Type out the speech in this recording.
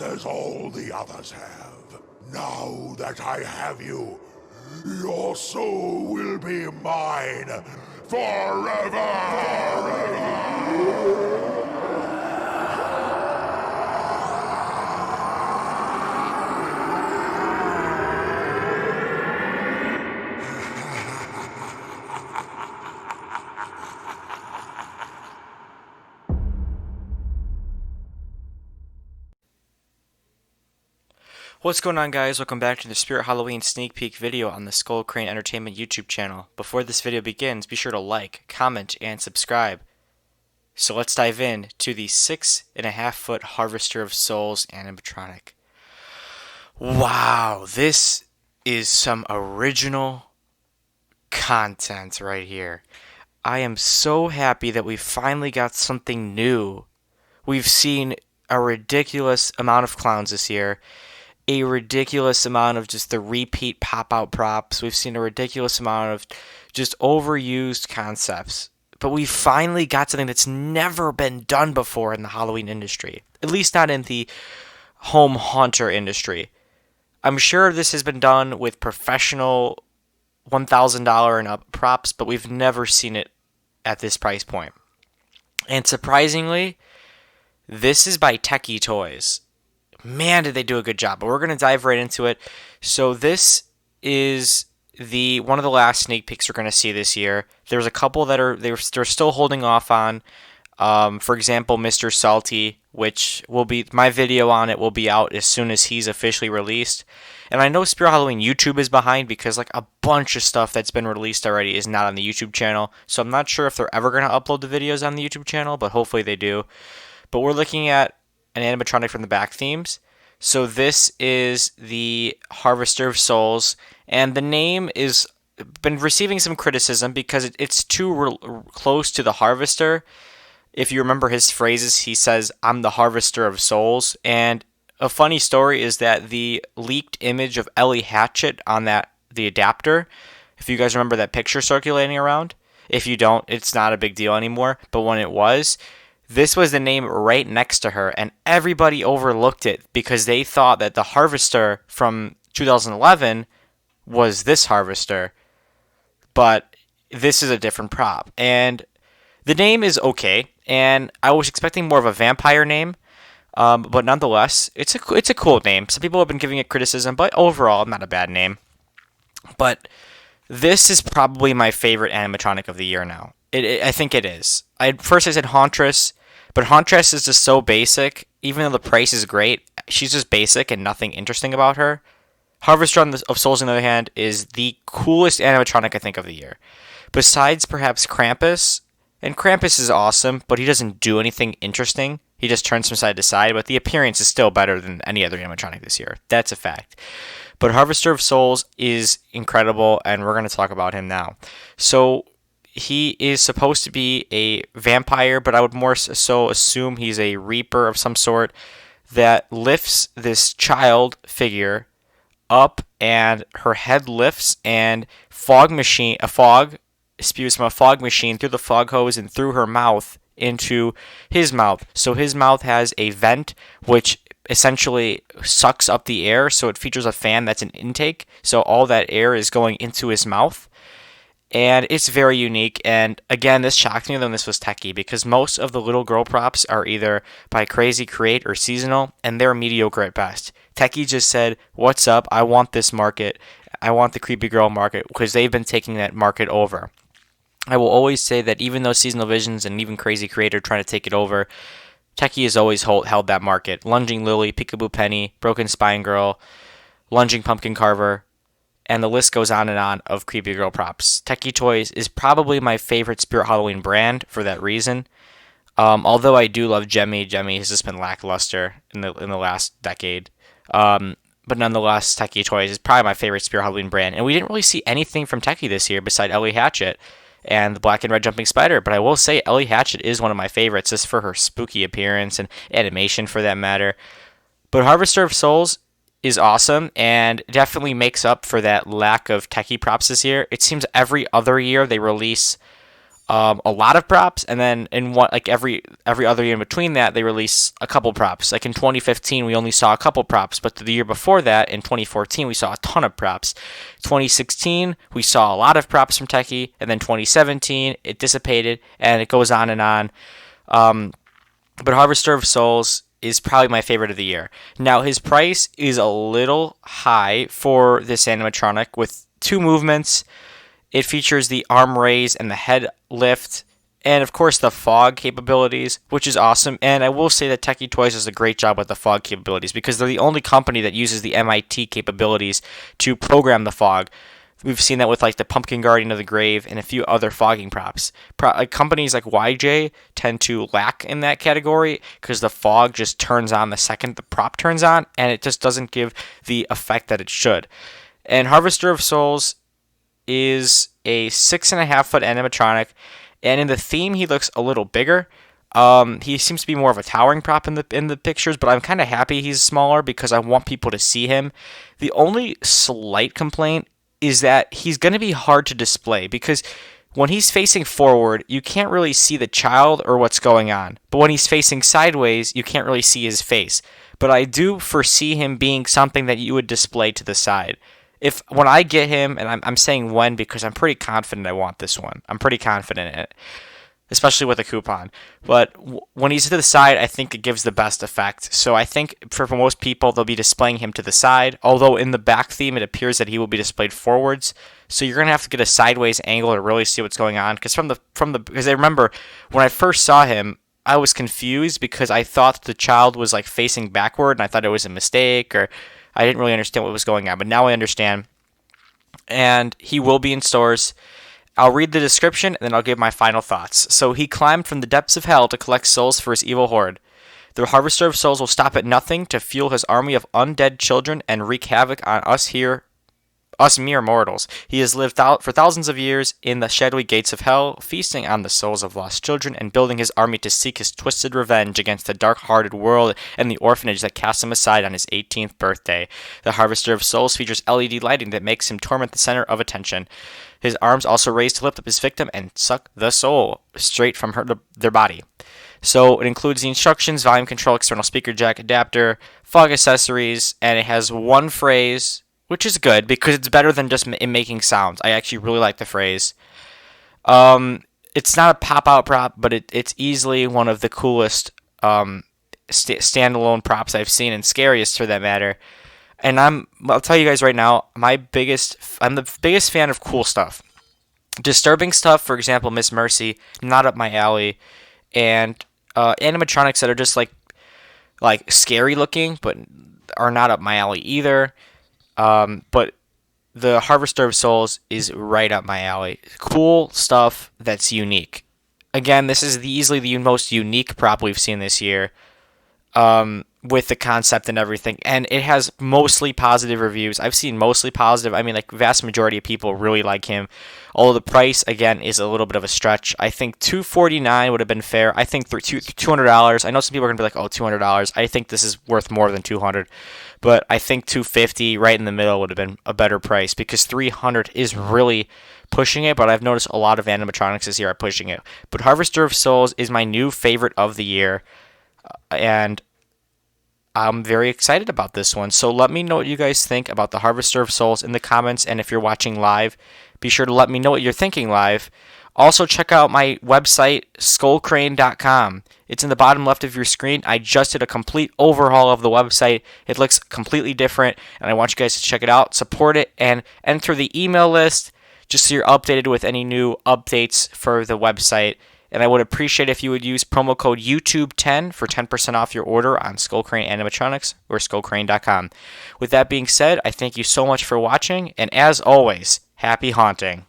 just as all the others have. Now that I have you, your soul will be mine forever! What's going on, guys? Welcome back to the Spirit Halloween sneak peek video on the Skull Crane Entertainment YouTube channel. Before this video begins, be sure to like, comment, and subscribe. So let's dive in to the 6.5-foot Harvester of Souls animatronic. Wow, this is some original content right here. I am so happy that we finally got something new. We've seen a ridiculous amount of clowns this year. A ridiculous amount of just the repeat pop-out props. We've seen a ridiculous amount of just overused concepts. But we finally got something that's never been done before in the Halloween industry. At least not in the home haunter industry. I'm sure this has been done with professional $1,000 and up props, but we've never seen it at this price point. And surprisingly, this is by Techie Toys. Man, did they do a good job. But we're going to dive right into it. So this is one of the last sneak peeks we're going to see this year. There's a couple that they're still holding off on. For example, Mr. Salty, which will be my video on it will be out as soon as he's officially released. And I know Spirit Halloween YouTube is behind because like a bunch of stuff that's been released already is not on the YouTube channel. So I'm not sure if they're ever going to upload the videos on the YouTube channel, but hopefully they do. But we're looking at an animatronic from the back themes. So this is the Harvester of Souls, and the name is been receiving some criticism because it's too close to the Harvester. If you remember his phrases, he says, "I'm the Harvester of Souls." And a funny story is that the leaked image of Ellie Hatchet on the adapter, if you guys remember that picture circulating around, if you don't, it's not a big deal anymore. But when it was, this was the name right next to her, and everybody overlooked it because they thought that the Harvester from 2011 was this Harvester, but this is a different prop. And the name is okay, and I was expecting more of a vampire name, but nonetheless, it's a cool name. Some people have been giving it criticism, but overall, not a bad name. But this is probably my favorite animatronic of the year now. I think it is. First I said Hauntress, but Hauntress is just so basic. Even though the price is great, she's just basic and nothing interesting about her. Harvester of Souls, on the other hand, is the coolest animatronic I think of the year. Besides perhaps Krampus, and Krampus is awesome, but he doesn't do anything interesting. He just turns from side to side, but the appearance is still better than any other animatronic this year. That's a fact. But Harvester of Souls is incredible, and we're going to talk about him now. So he is supposed to be a vampire, but I would more so assume he's a reaper of some sort that lifts this child figure up, and her head lifts, and a fog spews from a fog machine through the fog hose and through her mouth into his mouth. So his mouth has a vent which essentially sucks up the air, so it features a fan that's an intake, so all that air is going into his mouth. And it's very unique, and again, this shocked me when this was Techie, because most of the little girl props are either by Crazy Create or seasonal, and they're mediocre at best. Techie just said, "What's up? I want this market. I want the creepy girl market," because they've been taking that market over. I will always say that even though Seasonal Visions and even Crazy Create are trying to take it over, Techie has always held that market. Lunging Lily, Peekaboo Penny, Broken Spine Girl, Lunging Pumpkin Carver, and the list goes on and on of creepy girl props. Techie Toys is probably my favorite Spirit Halloween brand for that reason. Although I do love Jemmy. Jemmy has just been lackluster in the last decade. But nonetheless, Techie Toys is probably my favorite Spirit Halloween brand. And we didn't really see anything from Techie this year beside Ellie Hatchet and the black and red jumping spider. But I will say Ellie Hatchet is one of my favorites just for her spooky appearance and animation for that matter. But Harvester of Souls is awesome and definitely makes up for that lack of Techie props this year. It seems every other year they release a lot of props, and then in one like every other year in between that, they release a couple props. Like in 2015, we only saw a couple props, but the year before that, in 2014, we saw a ton of props. 2016, we saw a lot of props from Techie, and then 2017, it dissipated, and it goes on and on. But Harvester of Souls is probably my favorite of the year. Now, his price is a little high for this animatronic with 2 movements. It features the arm raise and the head lift, and of course the fog capabilities, which is awesome. And I will say that Techie Toys does a great job with the fog capabilities because they're the only company that uses the MIT capabilities to program the fog. We've seen that with like the Pumpkin Guardian of the Grave and a few other fogging props. Companies like YJ tend to lack in that category because the fog just turns on the second the prop turns on, and it just doesn't give the effect that it should. And Harvester of Souls is a 6.5-foot animatronic, and in the theme he looks a little bigger. He seems to be more of a towering prop in the pictures, but I'm kind of happy he's smaller because I want people to see him. The only slight complaint is that he's going to be hard to display because when he's facing forward, you can't really see the child or what's going on. But when he's facing sideways, you can't really see his face. But I do foresee him being something that you would display to the side. When I get him, and I'm saying when because I'm pretty confident I want this one. I'm pretty confident in it, especially with a coupon. But when he's to the side, I think it gives the best effect. So I think for most people, they'll be displaying him to the side. Although in the back theme, it appears that he will be displayed forwards. So you're gonna have to get a sideways angle to really see what's going on. Because I remember when I first saw him, I was confused because I thought the child was like facing backward, and I thought it was a mistake, or I didn't really understand what was going on. But now I understand. And he will be in stores. I'll read the description, and then I'll give my final thoughts. So he climbed from the depths of hell to collect souls for his evil horde. The Harvester of Souls will stop at nothing to fuel his army of undead children and wreak havoc on us mere mortals. He has lived for thousands of years in the shadowy gates of hell, feasting on the souls of lost children and building his army to seek his twisted revenge against the dark-hearted world and the orphanage that cast him aside on his 18th birthday. The Harvester of Souls features LED lighting that makes him torment the center of attention. His arms also raised to lift up his victim and suck the soul straight from their body. So it includes the instructions, volume control, external speaker jack adapter, fog accessories, and it has one phrase, which is good because it's better than just making sounds. I actually really like the phrase. It's not a pop-out prop, but it's easily one of the coolest standalone props I've seen, and scariest for that matter. And I'll tell you guys right now, I'm the biggest fan of cool stuff. Disturbing stuff, for example, Miss Mercy, not up my alley, and animatronics that are just like scary looking, but are not up my alley either. But the Harvester of Souls is right up my alley. Cool stuff that's unique. Again, this is easily the most unique prop we've seen this year. With the concept and everything, and it has mostly positive reviews. I've seen mostly positive. I mean, like, vast majority of people really like him. Although the price, again, is a little bit of a stretch. I think $249 would have been fair. I think $200. I know some people are gonna be like, "Oh, $200." I think this is worth more than $200, but I think $250, right in the middle, would have been a better price because $300 is really pushing it. But I've noticed a lot of animatronics this year are pushing it. But Harvester of Souls is my new favorite of the year, and I'm very excited about this one. So let me know what you guys think about the Harvester of Souls in the comments. And if you're watching live, be sure to let me know what you're thinking live. Also, check out my website, skullcrane.com. It's in the bottom left of your screen. I just did a complete overhaul of the website. It looks completely different, and I want you guys to check it out, support it, and enter the email list just so you're updated with any new updates for the website. And I would appreciate if you would use promo code YouTube10 for 10% off your order on Skull Crane Animatronics or skullcrane.com. With that being said, I thank you so much for watching, and as always, happy haunting.